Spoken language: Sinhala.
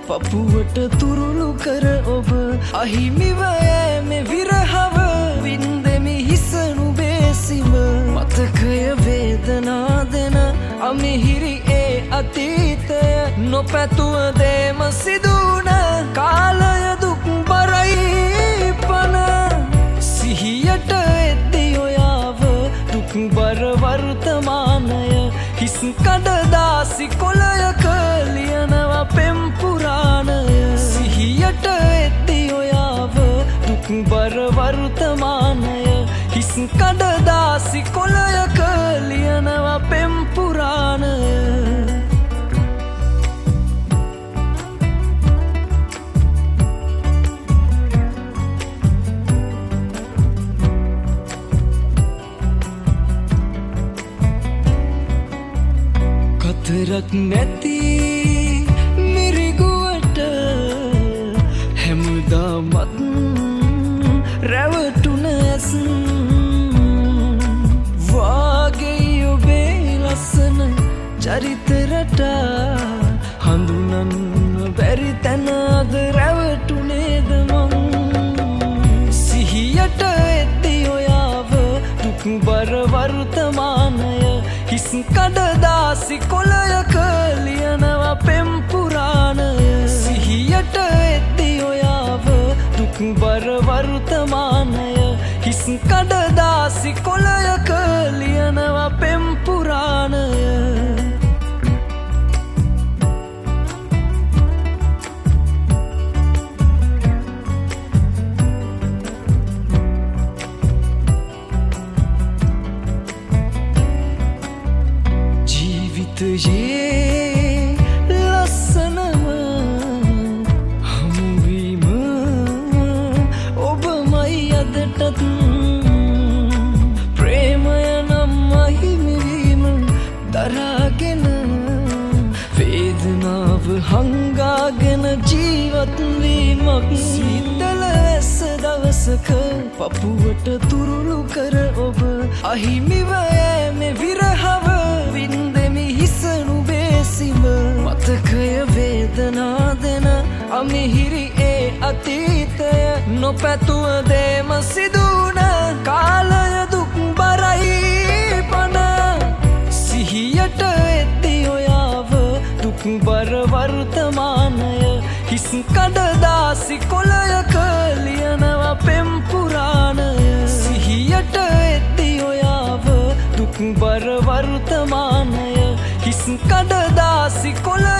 පපුවට තුරුළු කර ඔබ අහිමිව යෑමේ විරහව වින්දෙමි හිසනු බේසිම මතකය වේදනා දෙන අමිහිරි ඒ අතීතය නොපැතුව දේම සිදුවන කාලය දුක් බරයි පන සිහියට එද්දි ඔයාව දුක් බර වර්තමානය හිස් කඩදාසි කොළයක ලියනවා පෙම් පුරාණය සිහියට එද්දි ඔයාව දුක් බර වර්තමානය හිස් කඩදාසි කොළයක ලියනවා පෙම් පුරාණය කතරක් නැති මිරිගුවට හැමදාමත් රැවටුන ඇස් වාගේ ඔබේ ලස්සන චරිතරට හඳුනන්න බැරි තැනද රැවටුනේද මං සිහියට එද්දි ඔයාව දුක් බර වර්තමානය හිස් කඩදාසි කොළයක ලියනවා පෙම් පුරාණය සිහියට එද්දි ඔයාව දුක් බර වර්තමානය හිස් කඩදාසි කොළයක ලියනවා පෙම් පුරාණය ජීවිතයේ ලස්සනම හමුවීම ඔබමයි අදටත් ප්‍රේමය නම් අහිමිවීම දරාගෙන වේදනාව හංගාගෙන ජීවත්වීමක් සීතල ඇස දවසක පපුවට තුරුළු කර ඔබ අහිමිව යෑමේ විරහව වින්දෙමි හිසනු බේසිම මතකය වේදනා දෙන අමිහිරි ඒ අතීතය නොපැතුව දේම සිදුවන කාලය දුක් බරයි පන සිහියට එද්දි ඔයාව දුක් බර වර්තමානය හිස් කඩදාසි කොළයක ලියනවා පෙම් පුරාණය සිහියට එද්දි ඔයාව දුක් බර වර්තමානය හිස් කඩදාසි කොළ